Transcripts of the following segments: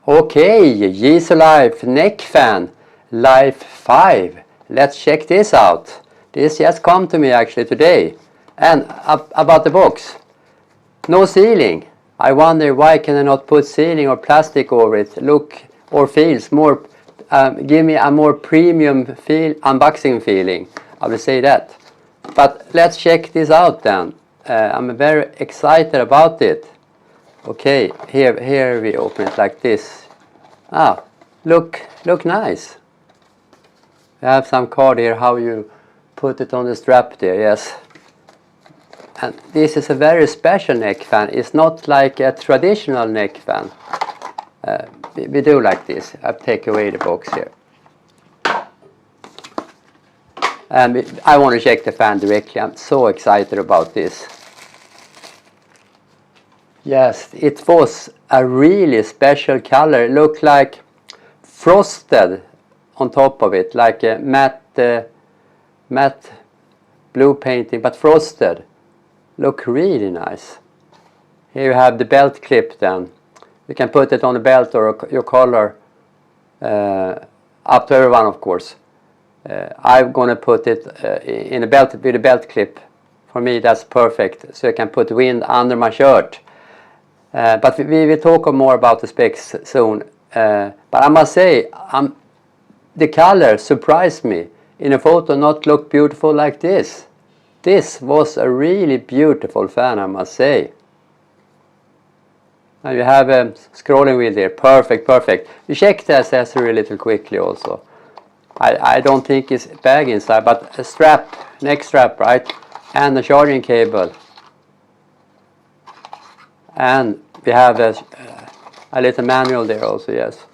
Okay, Jisulife Neckfan Life5. Let's check this out. This just come to me actually today. And about the box. No sealing. I wonder why can I not put sealing or plastic over it. Look or feels more, give me a more premium feel, unboxing feeling. I will say that. But let's check this out then. I'm very excited about it. Okay, here we open it like this. Ah, look nice. I have some card here how you put it on the strap there, yes. And this is a very special neck fan. It's not like a traditional neck fan. We do like this. I'll take away the box here. And I want to check the fan directly. I'm so excited about this. Yes, it was a really special color. It looked like frosted on top of it, like a matte blue painting, but frosted. Look really nice. Here you have the belt clip then. You can put it on the belt or your collar. Up to everyone, of course. I'm gonna put it in a belt with a belt clip. For me, that's perfect. So I can put wind under my shirt. But we will talk more about the specs soon. But I must say, the color surprised me. In a photo, not look beautiful like this. This was a really beautiful fan, I must say. And you have a scrolling wheel there. Perfect, perfect. We check the accessory a little quickly also. I don't think it's bag inside, but a strap, neck strap, right? And a charging cable. And we have a little manual there also, yes.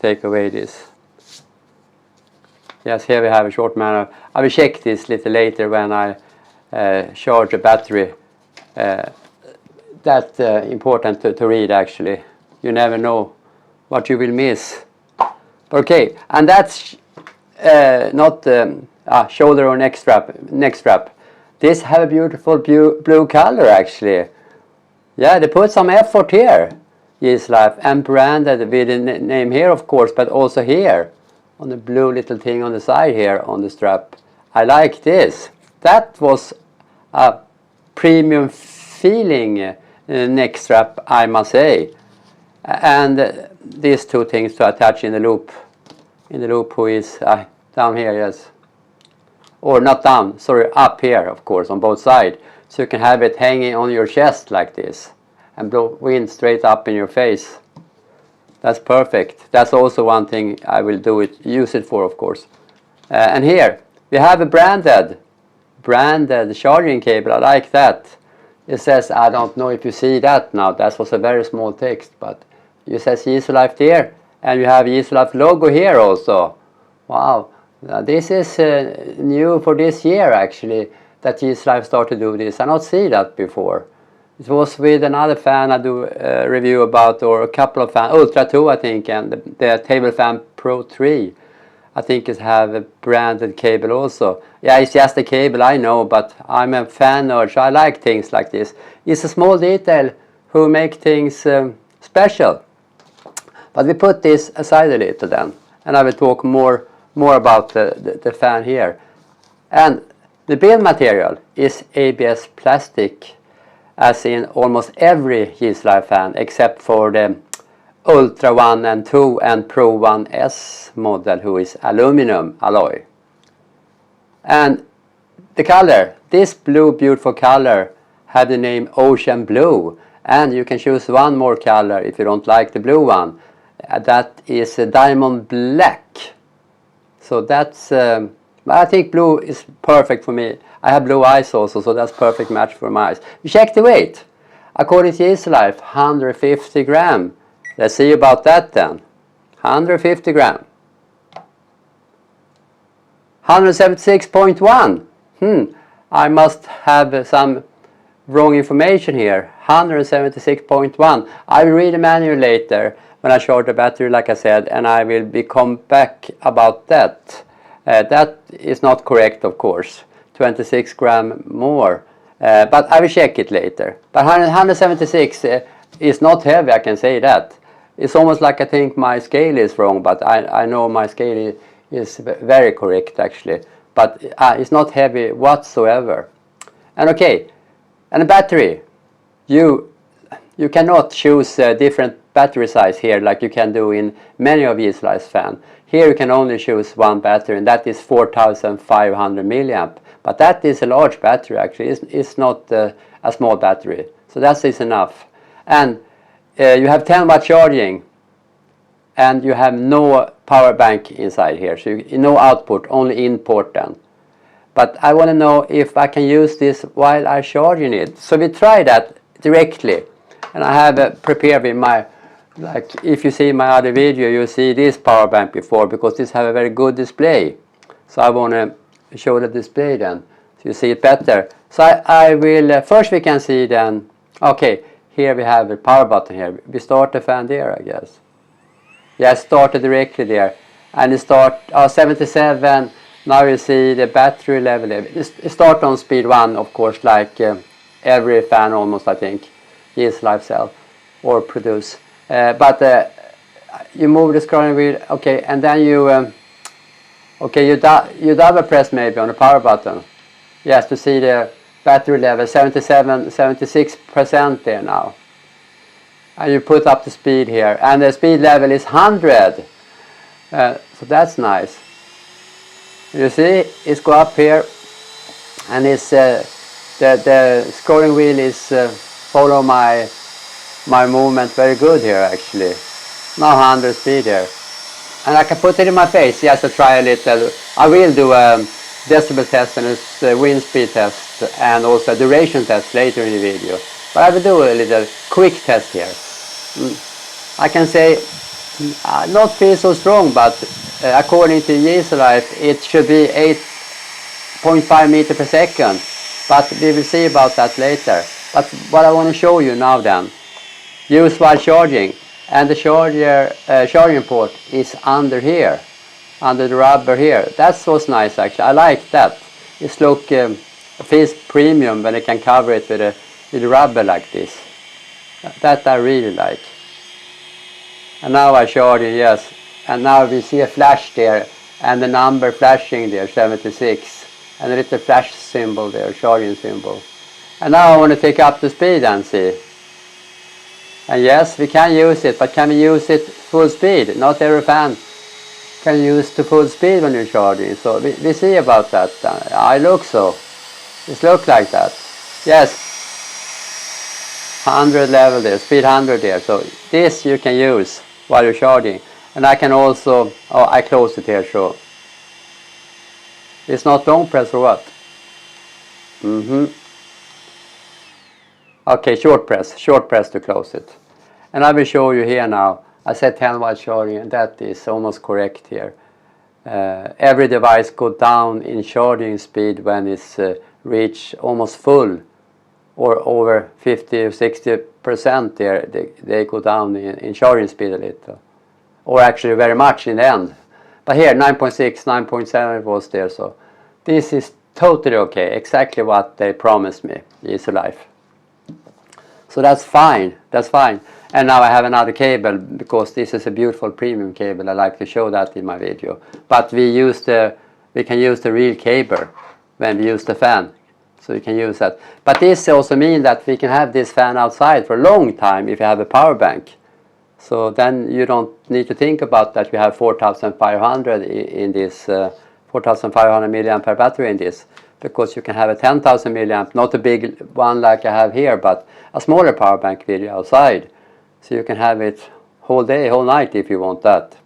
Take away this. Yes, here we have a short manual. I will check this a little later when I charge the battery. That's important to read actually. You never know what you will miss. Okay, and that's not shoulder or neck strap. This have a beautiful blue color actually. Yeah, they put some effort here. Jisulife and branded with the name here of course, but also here on the blue little thing on the side here on the strap. I like this. That was a premium feeling neck strap, I must say. And these two things to attach in the loop. In the loop who is down here, yes. Or not down, sorry, up here, of course, on both sides. So you can have it hanging on your chest like this and blow wind straight up in your face. That's perfect. That's also one thing I will use it for, of course. And here, we have a branded charging cable. I like that. It says, I don't know if you see that now. That was a very small text, but it says Jisulife there. And you have Jisulife logo here also. Wow. Now, this is new for this year actually, that Jisulife started to do this. I not see that before. It was with another fan I do a review about, or a couple of fans, Ultra 2 I think, and the Table Fan Pro 3. I think it have a branded cable also. Yeah, it's just a cable, I know, but I'm a fan nerd, so I like things like this. It's a small detail who make things special. But we put this aside a little then, and I will talk more about the fan here. And the build material is ABS plastic, as in almost every Jisulife fan, except for the Ultra 1 and 2 and Pro 1S model, who is aluminum alloy. And the color, this blue beautiful color, have the name Ocean Blue, and you can choose one more color if you don't like the blue one. That is Diamond Black. So that's, I think blue is perfect for me. I have blue eyes also, so that's perfect match for my eyes. We check the weight. According to Jisulife, 150 gram. Let's see about that then. 150 gram. 176.1. I must have some wrong information here. 176.1. I will read the manual later when I charge the battery, like I said, and I will come back about that. That is not correct, of course. 26 gram more. But I will check it later. But 176, it's not heavy, I can say that. It's almost like I think my scale is wrong, but I know my scale is very correct actually. But it's not heavy whatsoever. And okay, and a battery. You cannot choose different battery size here like you can do in many of Jisulife fan. Here you can only choose one battery, and that is 4500 milliamp. But that is a large battery actually. It's not a small battery. So that is enough. And you have 10 watt charging, and you have no power bank inside here. So no output, only input then. But I want to know if I can use this while I'm charging it. So we try that directly. And I have prepared with my, like if you see my other video, you see this power bank before, because this have a very good display. So I want to show the display then, so you see it better. So I will, first we can see then, okay, here we have a power button here. We start the fan there, I guess. Yeah, started directly there. And it start 77. Now you see the battery level. It start on speed 1, of course, like every fan almost, I think, Jisulife sell or produce. But you move the scrolling wheel, okay, and then you, okay, you double press maybe on the power button. Yes, to see the battery level, 76% there now. And you put up the speed here, and the speed level is 100. So that's nice. You see, it's go up here, and it's the scrolling wheel is follow my movement very good here actually. Now 100 speed here, and I can put it in my face. Yes, to try a little. I will do a decibel test and a wind speed test and also a duration test later in the video. But I will do a little quick test here. I can say not feel so strong, but according to Jisulife it should be 8.5 meter per second. But we will see about that later. But what I want to show you now then, use while charging, and the charging port is under here, under the rubber here. That was nice actually. I like that. It's look feels premium when I can cover it with a rubber like this. That I really like. And now I charge it, yes. And now we see a flash there, and the number flashing there, 76, and a little flash symbol there, charging symbol. And now I want to take up the speed and see. And yes, we can use it, but can we use it full speed? Not every fan can use to full speed when you're charging. So we see about that. I look so. It looks like that. Yes. 100 level there, speed 100 there. So this you can use while you're charging. And I can also, oh, I close it here, so it's not long press or what? Okay, short press to close it. And I will show you here now. I said 10 watt charging, and that is almost correct here. Every device goes down in charging speed when it's reached almost full, or over 50 or 60% there, they go down in charging speed a little. Or actually very much in the end. But here 9.6, 9.7 was there, so this is totally okay, exactly what they promised me, Jisulife. So that's fine, that's fine. And now I have another cable, because this is a beautiful premium cable. I like to show that in my video. But we can use the real cable when we use the fan. So you can use that. But this also means that we can have this fan outside for a long time if you have a power bank. So then you don't need to think about that we have 4500 in this, 4500 milliamp per battery in this. Because you can have a 10,000 milliamp, not a big one like I have here, but a smaller power bank with you outside. So you can have it whole day, whole night if you want that.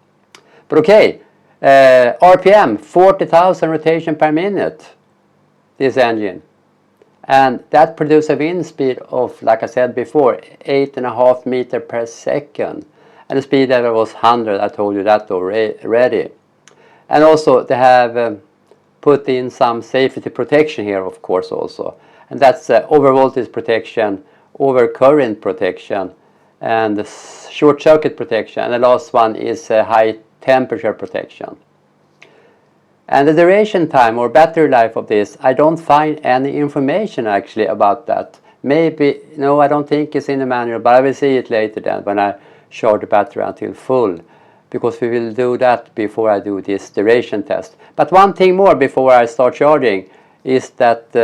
But okay, RPM, 40,000 rotation per minute, this engine. And that produces a wind speed of, like I said before, 8.5 meters per second. And the speed level was 100, I told you that already. And also they have put in some safety protection here, of course, also. And that's over voltage protection, over current protection, and short circuit protection. And the last one is high temperature protection. And the duration time or battery life of this, I don't find any information actually about that. Maybe, no, I don't think it's in the manual, but I will see it later then when I charge the battery until full, because we will do that before I do this duration test. But one thing more before I start charging is that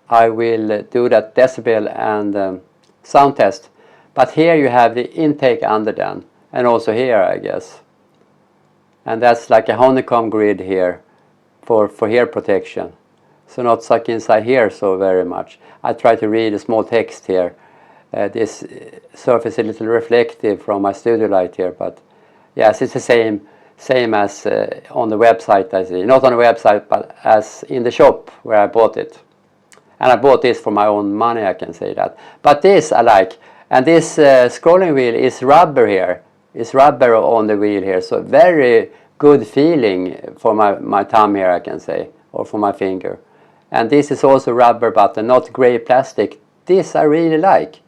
I will do that decibel and sound test. But here you have the intake under then, and also here, I guess. And that's like a honeycomb grid here for ear protection. So not stuck inside here so very much. I try to read a small text here. This surface is a little reflective from my studio light here, but yes, it's the same as on the website, I see. Not on the website, but as in the shop where I bought it. And I bought this for my own money, I can say that. But this I like. And this scrolling wheel is rubber here. It's rubber on the wheel here. So very good feeling for my thumb here, I can say. Or for my finger. And this is also rubber button, not grey plastic. This I really like.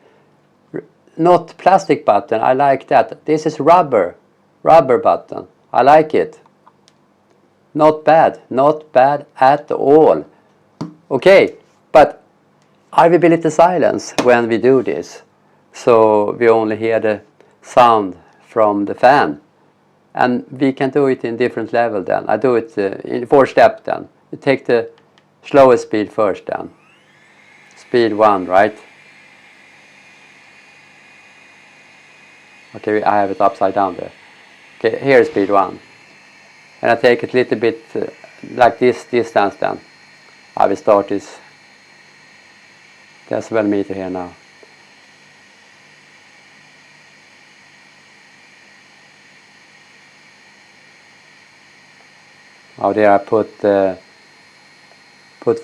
Not plastic button, I like that. This is rubber button. I like it. Not bad at all. Okay, but I will be a little silence when we do this. So we only hear the sound from the fan. And we can do it in different level then. I do it in 4 steps then. You take the slowest speed first then. Speed 1, right? Okay, I have it upside down there. Okay, here is speed 1. And I take it a little bit like this distance then. I will start this decibel meter here now. Oh, there I put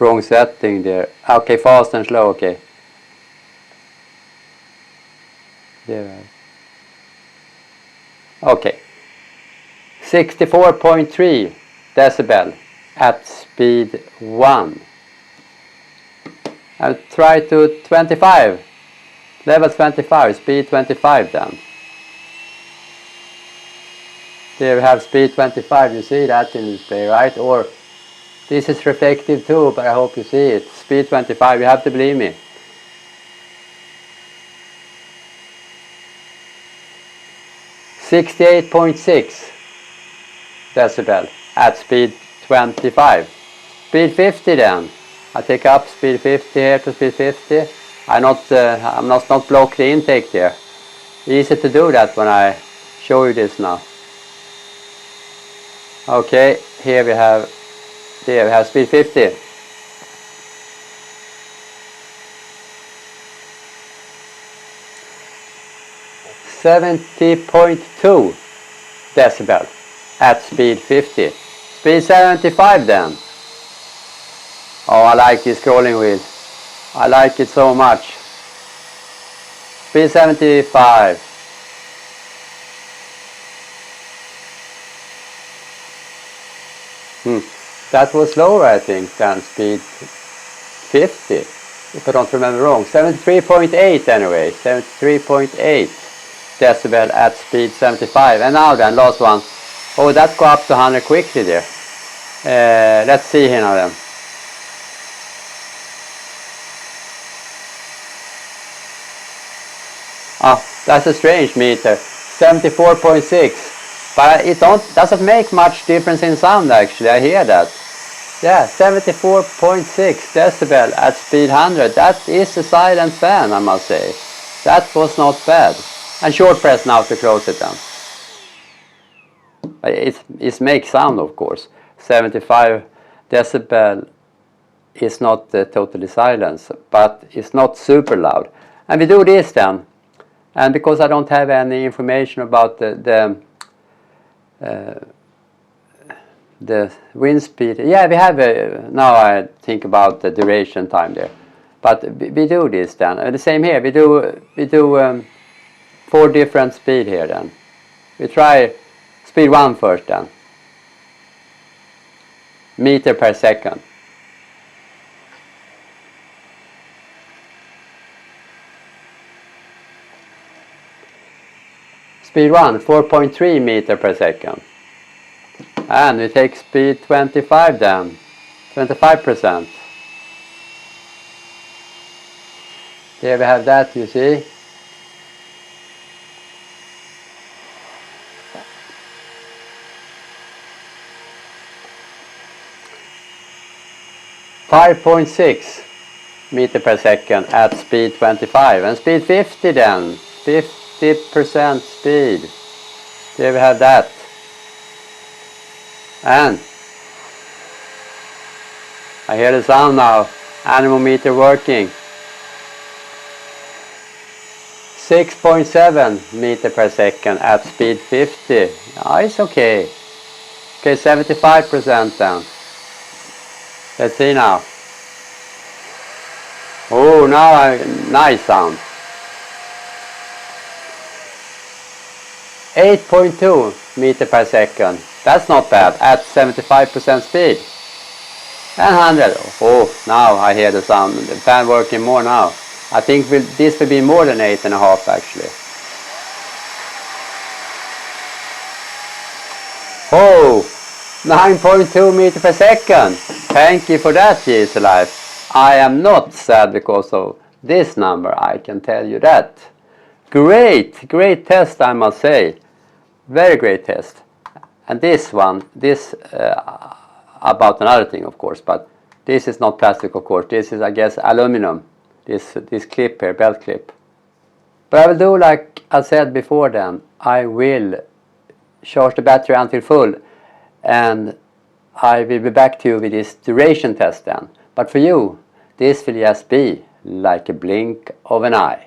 wrong setting there. Okay, fast and slow, okay. There. Okay. 64.3 decibel at speed 1. I'll try to 25. Level 25, speed 25 then. There we have speed 25, you see that in the display, right? Or this is reflective too, but I hope you see it. Speed 25, you have to believe me. .6 decibel at speed 25. Speed 50 then. I take up speed 50 here to speed 50. I'm not block the intake there. Easy to do that when I show you this now. Okay, here we have speed 50. .70 decibel at speed 50. Speed 75 then. Oh, I like this scrolling wheel. I like it so much. Speed 75. That was lower, I think, than speed 50, if I don't remember wrong. 73.8 anyway, 73.8 decibel at speed 75. And now then, last one. Oh, that go up to 100 quickly there. Let's see here now then. Ah, that's a strange meter. 74.6. But it doesn't make much difference in sound actually, I hear that. Yeah, 74.6 decibel at speed 100. That is a silent fan, I must say. That was not bad. And short press now to close it down. But it makes sound, of course. 75 decibel is not totally silent, but it's not super loud. And we do this then. And because I don't have any information about the wind speed, yeah, we have now I think about the duration time there, but we do this then. The same here. We do 4 different speed here then. We try speed 1 first then. Meter per second. Speed 1, 4.3 meter per second. And we take speed 25 then, 25%. Here we have that, you see. .6 meter per second at speed 25 and speed 50 then. 50% speed. There we have that. And I hear the sound now. Anemometer working. 6.7 meter per second at speed 50. Ah, it's okay. Okay, 75% then. Let's see now. Oh, now nice sound. 8.2 meter per second. That's not bad at 75% speed. And 100. Oh, now I hear the sound. The fan working more now. I think this will be more than 8.5 actually. Oh, 9.2 meter per second. Thank you for that, Jisulife. I am not sad because of this number, I can tell you that. Great test, I must say. Very great test. And this one, about another thing of course, but this is not plastic of course, this is I guess aluminum, this clip here, belt clip. But I will do like I said before then, I will charge the battery until full and I will be back to you with this duration test then. But for you, this will just be like a blink of an eye.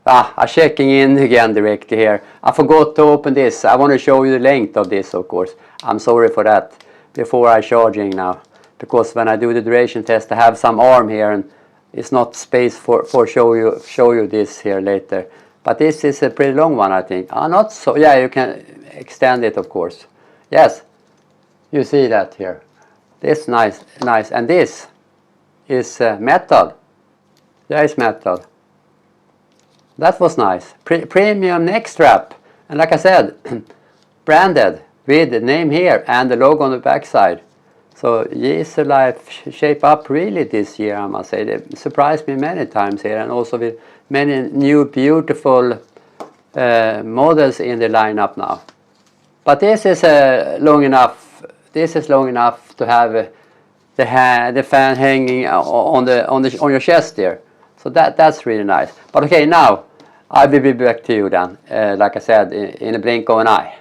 I'm checking in again directly here. I forgot to open this. I want to show you the length of this of course. I'm sorry for that before I charging now. Because when I do the duration test I have some arm here and it's not space for show you this here later. But this is a pretty long one I think. Not so, yeah, you can extend it of course. Yes, you see that here. This nice. And this is metal. There is metal. That was nice. Premium neck strap. And like I said, branded with the name here and the logo on the back side. So Jisulife shape up really this year, I must say. They surprised me many times here and also with many new beautiful models in the lineup now. But this is long enough. This is long enough to have the fan hanging on your chest there. So that's really nice. But okay, now I will be back to you then, like I said, in a blink of an eye.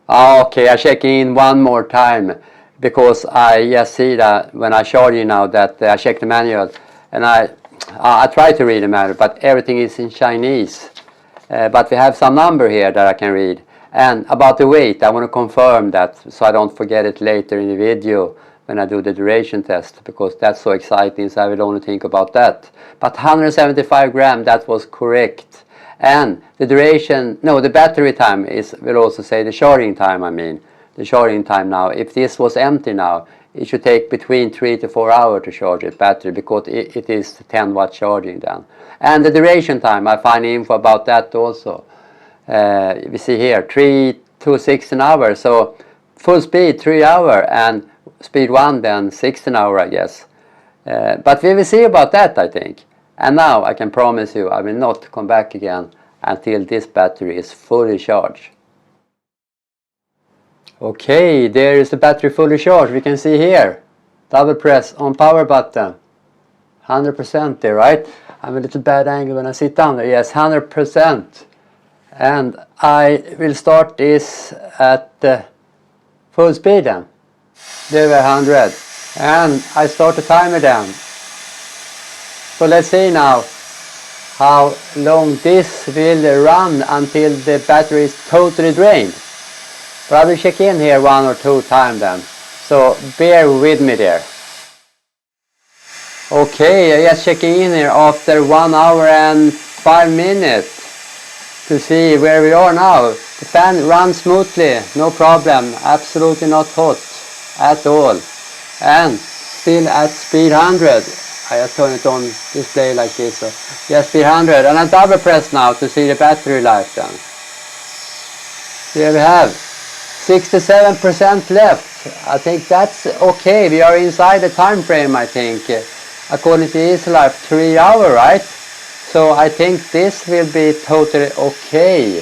Okay, I check in one more time because I just see that when I show you now that I check the manual and I try to read the manual, but everything is in Chinese. But we have some number here that I can read. And about the weight, I want to confirm that so I don't forget it later in the video when I do the duration test, because that's so exciting, so I will only think about that. But 175 grams, that was correct. And the duration, no, the battery time will also say the charging time, I mean. The charging time now, if this was empty now, it should take between 3 to 4 hours to charge the battery, because it is 10 watt charging then. And the duration time, I find info about that also. We see here, 3 to 16 hours, so full speed 3 hours, and speed 1 then 16 hours I guess. But we will see about that I think. And now I can promise you I will not come back again until this battery is fully charged. Okay, there is the battery fully charged. We can see here. Double press on power button. 100% there, right? I'm a little bad angle when I sit down there. Yes, 100%. And I will start this at full speed then. There were 100. And I start the timer then. So let's see now how long this will run until the battery is totally drained. But I will check in here 1 or 2 times then. So bear with me there. Okay, I just checking in here after 1 hour and 5 minutes to see where we are now. The fan runs smoothly, no problem, absolutely not hot at all. And still at speed 100. I just turn it on display like this. So yes, speed 100. And I double press now to see the battery life then. Here we have 67% left. I think that's okay. We are inside the time frame, I think. According to Jisulife, 3 hours, right? So I think this will be totally okay.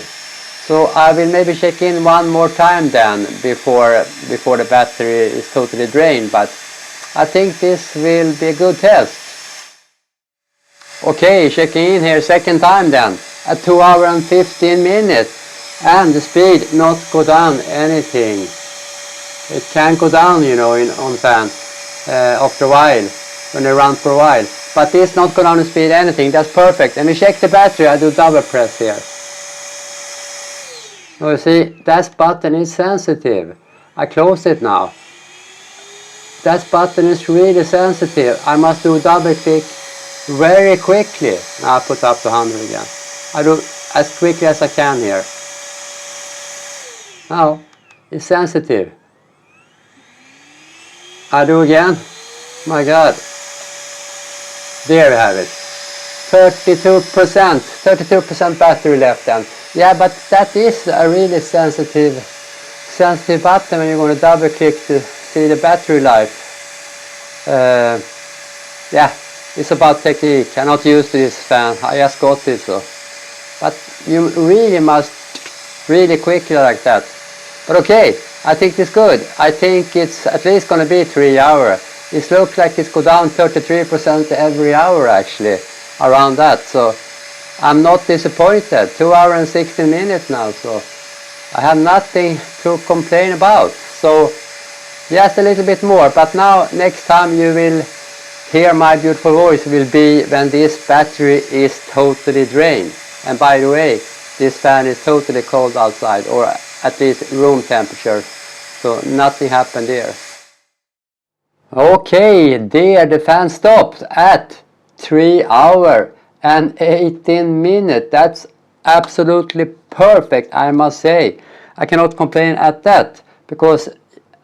So I will maybe check in one more time then before the battery is totally drained. But I think this will be a good test. Okay, checking in here second time then at 2 hours and 15 minutes, and the speed not go down anything. It can go down, you know, on fan after a while when they run for a while, but this not go down the speed anything. That's perfect. And we check the battery. I do double press here. Oh, you see that button is sensitive. I close it now. That button is really sensitive. I must do double click very quickly. Now I put up to 100 again. I do as quickly as I can here. Now it's sensitive. I do again. My God. There we have it. 32% battery left then. Yeah, but that is a really sensitive button when you're going to double click to see the battery life. Yeah, it's about technique. I'm not used to this fan. I just got it, so. But you really must really quickly like that. But okay, I think it's good. I think it's at least going to be 3 hours. It looks like it's go down 33% every hour actually, around that. So I'm not disappointed. 2 hours and 16 minutes now, so I have nothing to complain about. So just a little bit more, but now next time you will hear my beautiful voice will be when this battery is totally drained. And by the way, this fan is totally cold outside, or at least room temperature, so nothing happened there. Okay, there the fan stopped at 3 hours and 18 minutes. That's absolutely perfect, I must say. I cannot complain at that, because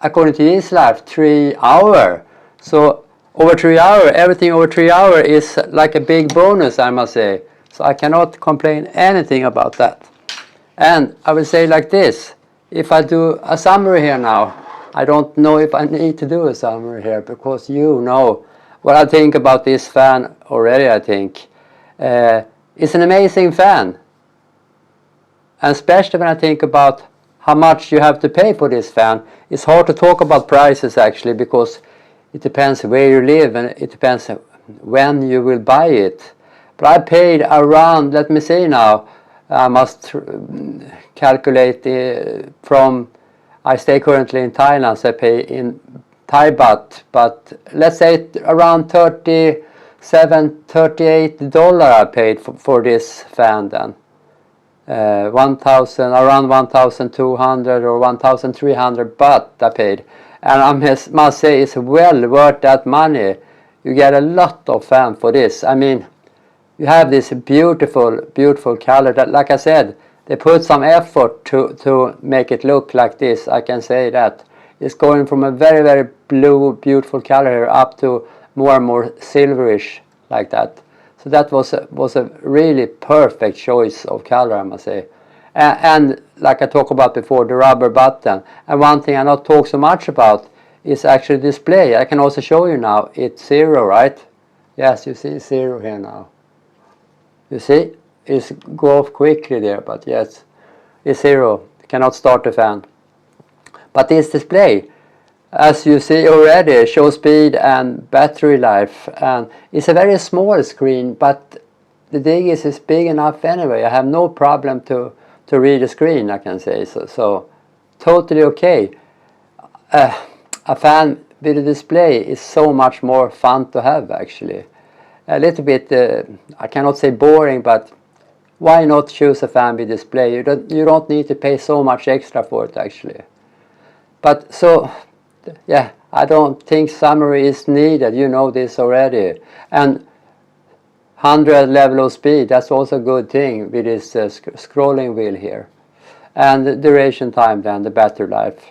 according to Jisulife, 3 hours. So over 3 hours, everything over 3 hours is like a big bonus, I must say. So I cannot complain anything about that. And I will say like this, if I do a summary here now, I don't know if I need to do a summary here, because you know what I think about this fan already, I think. It's an amazing fan. And especially when I think about how much you have to pay for this fan. It's hard to talk about prices actually, because it depends where you live and it depends when you will buy it. But I paid around, let me see now, I must calculate from, I stay currently in Thailand, so I pay in Thai baht, but let's say around $37, $38 I paid for this fan then. Around 1,200 or 1,300 baht I paid. And I must say it's well worth that money. You get a lot of fan for this. I mean, you have this beautiful, beautiful color that, like I said, they put some effort to make it look like this. I can say that. It's going from a very, very blue, beautiful color here up to more and more silverish like that. So that was a really perfect choice of color, I must say. And like I talked about before, the rubber button. And one thing I not talk so much about is actually display. I can also show you now. It's 0, right? Yes, you see 0 here now. You see? It's go off quickly there, but yes, it's 0. You cannot start the fan. But this display, as you see already, shows speed and battery life. And it's a very small screen, but the Digis is big enough anyway. I have no problem to read the screen, I can say. So totally okay. A fan with a display is so much more fun to have actually. A little bit, I cannot say boring, but why not choose a fan with display? You don't need to pay so much extra for it actually. But so, yeah, I don't think summary is needed. You know this already. And 100 level of speed, that's also a good thing with this scrolling wheel here. And the duration time then, the battery life,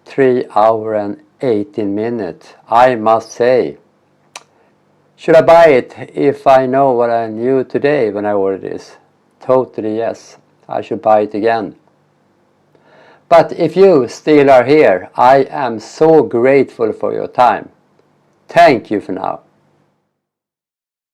3 hours and 18 minutes. I must say, should I buy it if I know what I knew today when I ordered this? Totally yes, I should buy it again. But if you still are here, I am so grateful for your time. Thank you for now.